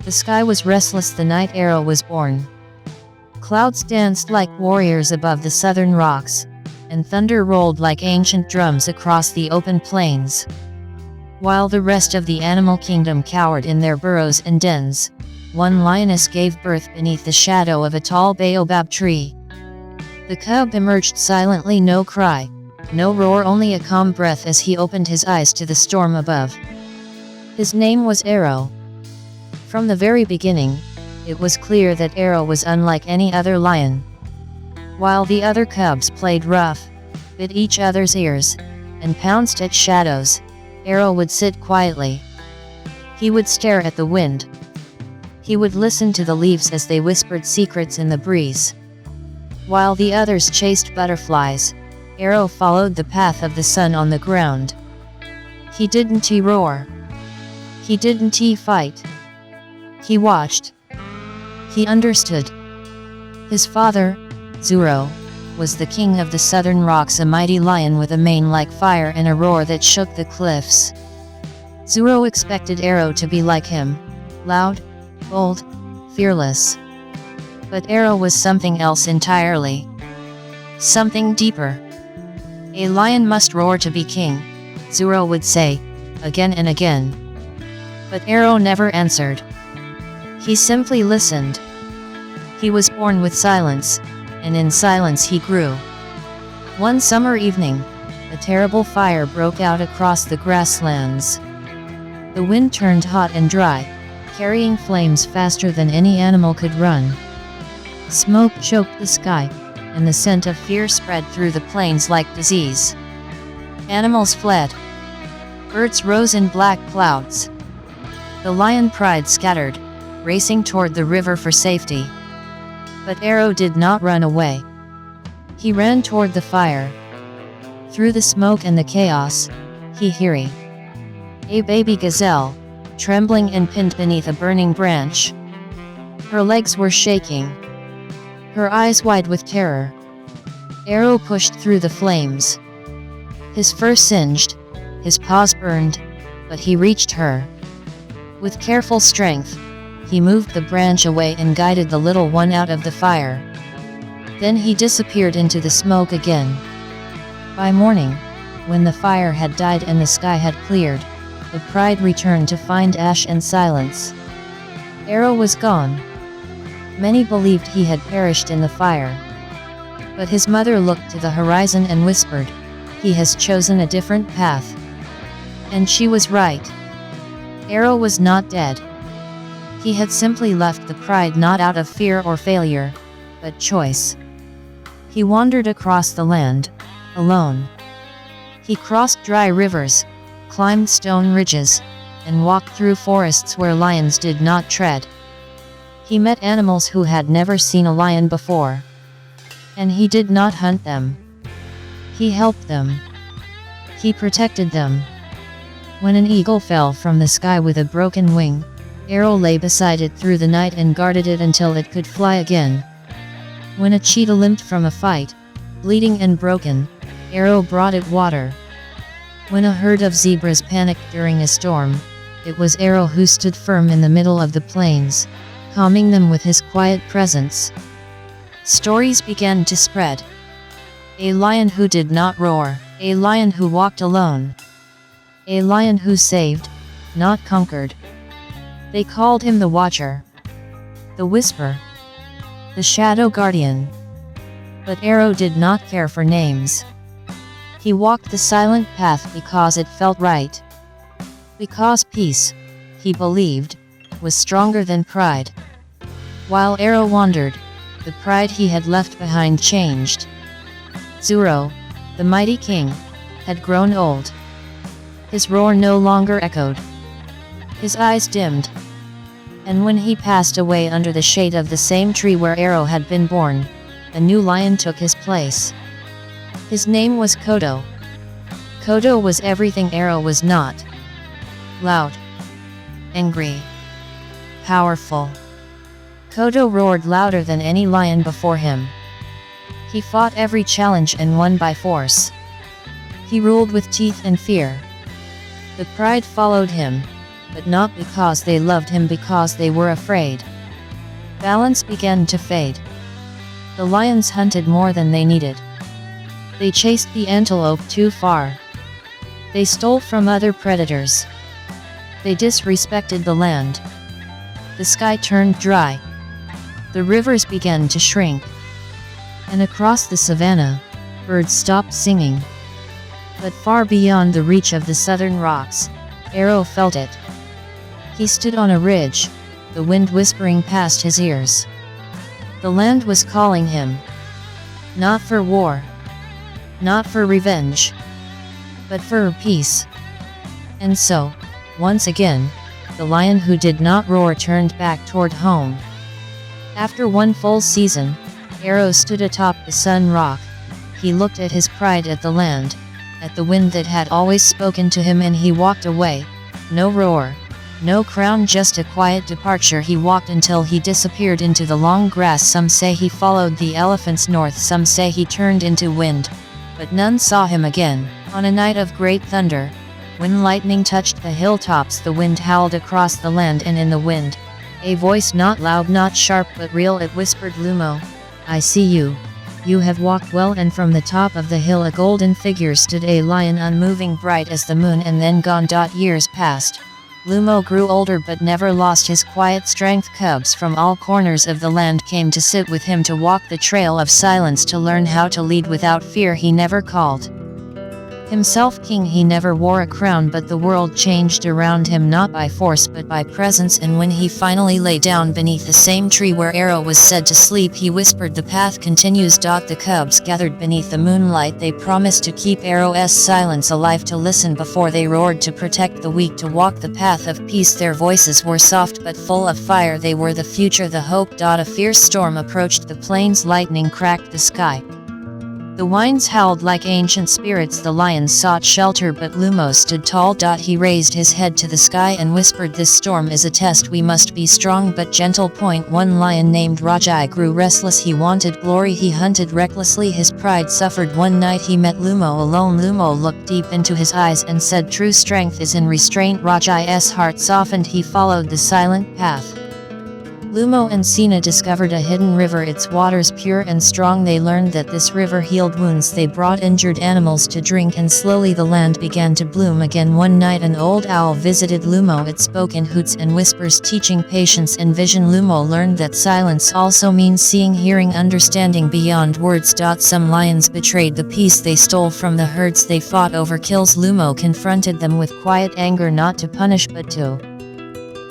The sky was restless the night Arrow was born. Clouds danced like warriors above the southern rocks, and thunder rolled like ancient drums across the open plains. While the rest of the animal kingdom cowered in their burrows and dens, one lioness gave birth beneath the shadow of a tall baobab tree. The cub emerged silently, no cry, no roar, only a calm breath as he opened his eyes to the storm above. His name was Arrow. From the very beginning, it was clear that Arrow was unlike any other lion. While the other cubs played rough, bit each other's ears, and pounced at shadows, Arrow would sit quietly. He would stare at the wind. He would listen to the leaves as they whispered secrets in the breeze. While the others chased butterflies, Arrow followed the path of the sun on the ground. He didn't roar. He didn't fight. He watched. He understood. His father, Zuro, was the king of the southern rocks, a mighty lion with a mane like fire and a roar that shook the cliffs. Zuro expected Arrow to be like him, loud, bold, fearless. But Arrow was something else entirely. Something deeper. A lion must roar to be king, Zuro would say, again and again. But Arrow never answered. He simply listened. He was born with silence, and in silence he grew. One summer evening, a terrible fire broke out across the grasslands. The wind turned hot and dry, carrying flames faster than any animal could run. Smoke choked the sky, and the scent of fear spread through the plains like disease. Animals fled. Birds rose in black clouds. The lion pride scattered, racing toward the river for safety. But Arrow did not run away. He ran toward the fire. Through the smoke and the chaos, he hurried. A baby gazelle, trembling and pinned beneath a burning branch. Her legs were shaking. Her eyes wide with terror. Arrow pushed through the flames. His fur singed, his paws burned, but he reached her. With careful strength, he moved the branch away and guided the little one out of the fire. Then he disappeared into the smoke again. By morning, when the fire had died and the sky had cleared, the pride returned to find ash and silence. Arrow was gone. Many believed he had perished in the fire. But his mother looked to the horizon and whispered, "He has chosen a different path." And she was right. Arrow was not dead. He had simply left the pride not out of fear or failure, but choice. He wandered across the land, alone. He crossed dry rivers, climbed stone ridges, and walked through forests where lions did not tread. He met animals who had never seen a lion before. And he did not hunt them. He helped them. He protected them. When an eagle fell from the sky with a broken wing, Arrow lay beside it through the night and guarded it until it could fly again. When a cheetah limped from a fight, bleeding and broken, Arrow brought it water. When a herd of zebras panicked during a storm, it was Arrow who stood firm in the middle of the plains, calming them with his quiet presence. Stories began to spread. A lion who did not roar, a lion who walked alone, a lion who saved, not conquered. They called him the Watcher, the Whisper, the Shadow Guardian. But Arrow did not care for names. He walked the silent path because it felt right. Because peace, he believed, was stronger than pride. While Arrow wandered, the pride he had left behind changed. Zuro, the mighty king, had grown old. His roar no longer echoed. His eyes dimmed. And when he passed away under the shade of the same tree where Arrow had been born, a new lion took his place. His name was Kodo. Kodo was everything Arrow was not. Loud. Angry. Powerful. Kodo roared louder than any lion before him. He fought every challenge and won by force. He ruled with teeth and fear. The pride followed him. but not because they loved him, because they were afraid. Balance began to fade. The lions hunted more than they needed. They chased the antelope too far. They stole from other predators. They disrespected the land. The sky turned dry. The rivers began to shrink. And across the savannah, birds stopped singing. But far beyond the reach of the southern rocks, Arrow felt it. He stood on a ridge, the wind whispering past his ears. The land was calling him. Not for war. Not for revenge. But for peace. And so, once again, the lion who did not roar turned back toward home. After one full season, Arrow stood atop the Sun Rock. He looked at his pride, at the land, at the wind that had always spoken to him, and he walked away. No roar, no crown, just a quiet departure. He walked until he disappeared into the long grass. Some say he followed the elephants north, some say he turned into wind. But none saw him again. On a night of great thunder, when lightning touched the hilltops, the wind howled across the land, and in the wind, a voice, not loud, not sharp, but real, it whispered, "Lumo, I see you. You have walked well." And from the top of the hill a golden figure stood, a lion unmoving, bright as the moon, and then gone. Years passed. Lumo grew older but never lost his quiet strength. Cubs from all corners of the land came to sit with him, to walk the trail of silence, to learn how to lead without fear. He never called himself king, he never wore a crown, but the world changed around him, not by force but by presence. And when he finally lay down beneath the same tree where Arrow was said to sleep, he whispered, "The path continues." The cubs gathered beneath the moonlight. They promised to keep Arrow's silence alive, to listen before they roared, to protect the weak, to walk the path of peace. Their voices were soft but full of fire. They were the future, the hope. A fierce storm approached the plains, lightning cracked the sky. The winds howled like ancient spirits. The lions sought shelter, but Lumo stood tall. He raised his head to the sky and whispered, "This storm is a test. We must be strong but gentle." One lion named Rajai grew restless. He wanted glory. He hunted recklessly. His pride suffered. One night he met Lumo alone. Lumo looked deep into his eyes and said, "True strength is in restraint." Rajai's heart softened. He followed the silent path. Lumo and Sina discovered a hidden river, its waters pure and strong. They learned that this river healed wounds. They brought injured animals to drink, and slowly the land began to bloom again. One night an old owl visited Lumo. It spoke in hoots and whispers, teaching patience and vision. Lumo learned that silence also means seeing, hearing, understanding beyond words. Some lions betrayed the peace. They stole from the herds. They fought over kills. Lumo confronted them with quiet anger, not to punish but to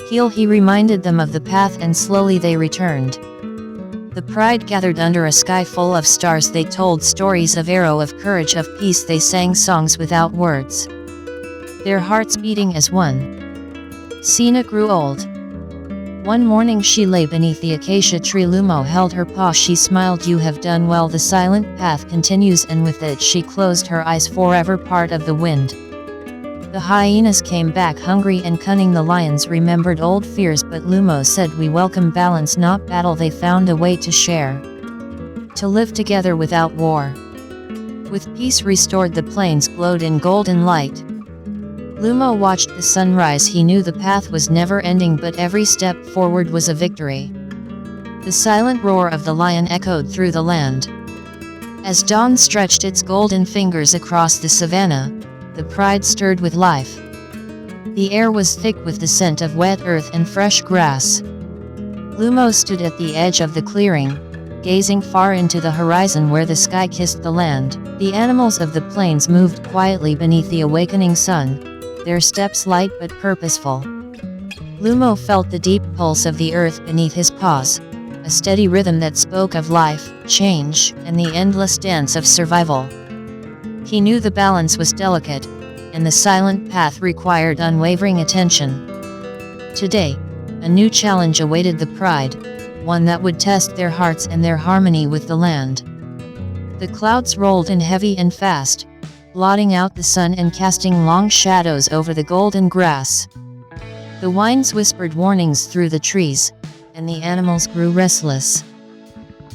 heal. He reminded them of the path, and slowly they returned. The pride gathered under a sky full of stars. They told stories of Arrow, of courage, of peace. They sang songs without words, their hearts beating as one. Sina grew old. One morning she lay beneath the acacia tree. Lumo held her paw. She smiled, "You have done well. The silent path continues." And with it she closed her eyes, forever part of the wind. The hyenas came back, hungry and cunning. The lions remembered old fears, but Lumo said, "We welcome balance, not battle." They found a way to share, to live together without war. With peace restored, the plains glowed in golden light. Lumo watched the sunrise. He knew the path was never ending, but every step forward was a victory. The silent roar of the lion echoed through the land. As dawn stretched its golden fingers across the savannah, the pride stirred with life. The air was thick with the scent of wet earth and fresh grass. Lumo stood at the edge of the clearing, gazing far into the horizon where the sky kissed the land. The animals of the plains moved quietly beneath the awakening sun, their steps light but purposeful. Lumo felt the deep pulse of the earth beneath his paws, a steady rhythm that spoke of life, change, and the endless dance of survival. He knew the balance was delicate, and the silent path required unwavering attention. Today, a new challenge awaited the pride, one that would test their hearts and their harmony with the land. The clouds rolled in heavy and fast, blotting out the sun and casting long shadows over the golden grass. The winds whispered warnings through the trees, and the animals grew restless.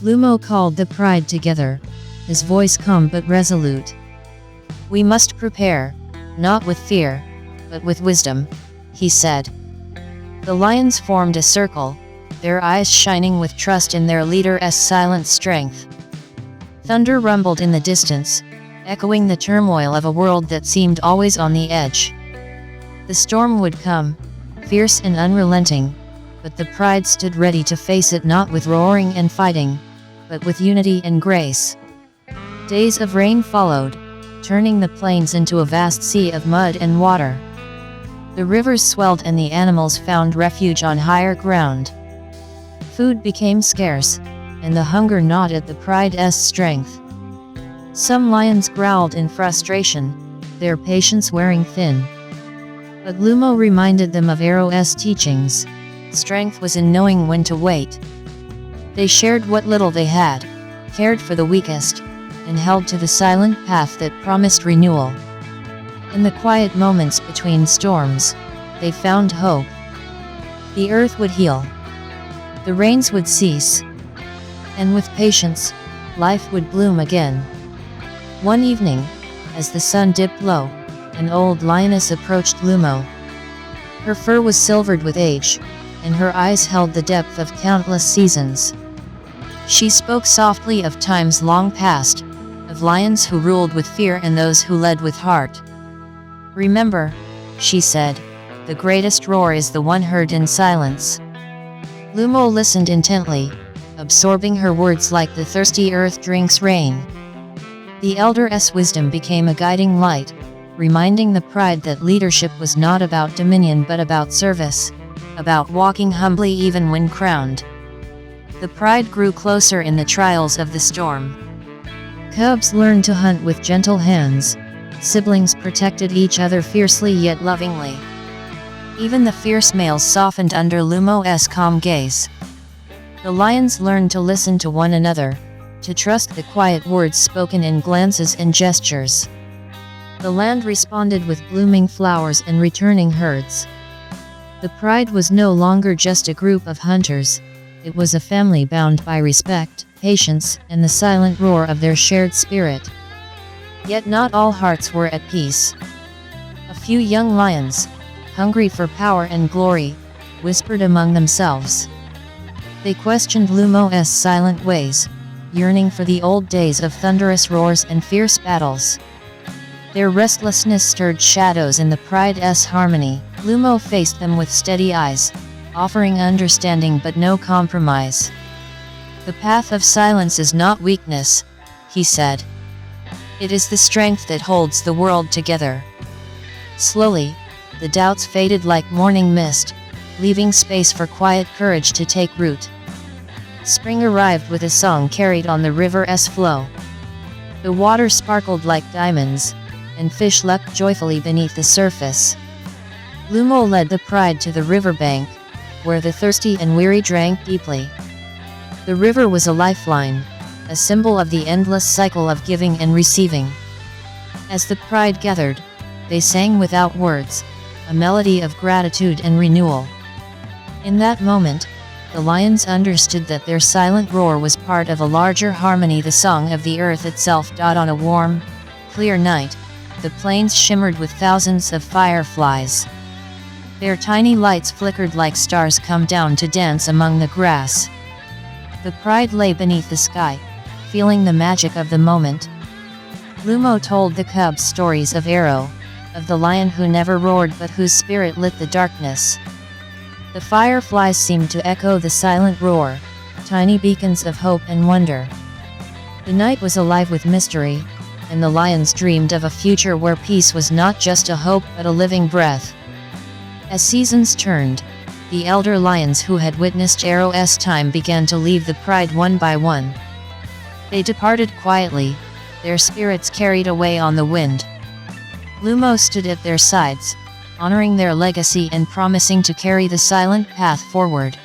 Lumo called the pride together, his voice calm but resolute. "We must prepare, not with fear, but with wisdom," he said. The lions formed a circle, their eyes shining with trust in their leader's silent strength. Thunder rumbled in the distance, echoing the turmoil of a world that seemed always on the edge. The storm would come, fierce and unrelenting, but the pride stood ready to face it, not with roaring and fighting, but with unity and grace. Days of rain followed, turning the plains into a vast sea of mud and water. The rivers swelled and the animals found refuge on higher ground. Food became scarce, and the hunger gnawed at the pride's strength. Some lions growled in frustration, their patience wearing thin. But Lumo reminded them of Arrow's teachings. Strength was in knowing when to wait. They shared what little they had, cared for the weakest, and held to the silent path that promised renewal. In the quiet moments between storms, they found hope. The earth would heal. The rains would cease. And with patience, life would bloom again. One evening, as the sun dipped low, an old lioness approached Lumo. Her fur was silvered with age, and her eyes held the depth of countless seasons. She spoke softly of times long past, of lions who ruled with fear and those who led with heart. "Remember," she said, "the greatest roar is the one heard in silence." Lumo listened intently, absorbing her words like the thirsty earth drinks rain. The elder's wisdom became a guiding light, reminding the pride that leadership was not about dominion but about service, about walking humbly even when crowned. The pride grew closer in the trials of the storm. Cubs learned to hunt with gentle hands. Siblings protected each other fiercely yet lovingly. Even the fierce males softened under Lumo's calm gaze. The lions learned to listen to one another, to trust the quiet words spoken in glances and gestures. The land responded with blooming flowers and returning herds. The pride was no longer just a group of hunters, it was a family bound by respect, patience, and the silent roar of their shared spirit. Yet not all hearts were at peace. A few young lions, hungry for power and glory, whispered among themselves. They questioned Lumo's silent ways, yearning for the old days of thunderous roars and fierce battles. Their restlessness stirred shadows in the pride's harmony. Lumo faced them with steady eyes, offering understanding but no compromise. "The path of silence is not weakness," he said. "It is the strength that holds the world together." Slowly, the doubts faded like morning mist, leaving space for quiet courage to take root. Spring arrived with a song carried on the river's flow. The water sparkled like diamonds, and fish leapt joyfully beneath the surface. Lumo led the pride to the riverbank, where the thirsty and weary drank deeply. The river was a lifeline, a symbol of the endless cycle of giving and receiving. As the pride gathered, they sang without words, a melody of gratitude and renewal. In that moment, the lions understood that their silent roar was part of a larger harmony, the song of the earth itself. On a warm, clear night, the plains shimmered with thousands of fireflies. Their tiny lights flickered like stars come down to dance among the grass. The pride lay beneath the sky, feeling the magic of the moment. Lumo told the cubs stories of Arrow, of the lion who never roared but whose spirit lit the darkness. The fireflies seemed to echo the silent roar, tiny beacons of hope and wonder. The night was alive with mystery, and the lions dreamed of a future where peace was not just a hope but a living breath. As seasons turned, the elder lions who had witnessed Arrow's time began to leave the pride one by one. They departed quietly, their spirits carried away on the wind. Lumo stood at their sides, honoring their legacy and promising to carry the silent path forward.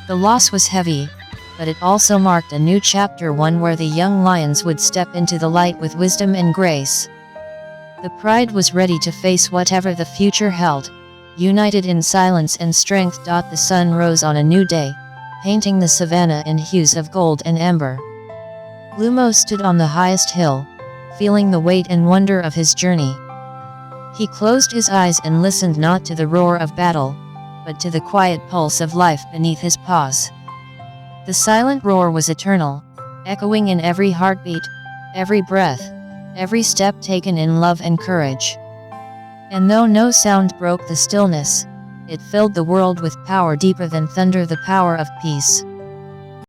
The loss was heavy, but it also marked a new chapter, one where the young lions would step into the light with wisdom and grace. The pride was ready to face whatever the future held, united in silence and strength. The sun rose on a new day, painting the savanna in hues of gold and amber. Lumo stood on the highest hill, feeling the weight and wonder of his journey. He closed his eyes and listened not to the roar of battle, but to the quiet pulse of life beneath his paws. The silent roar was eternal, echoing in every heartbeat, every breath, every step taken in love and courage. And though no sound broke the stillness, it filled the world with power deeper than thunder, the power of peace.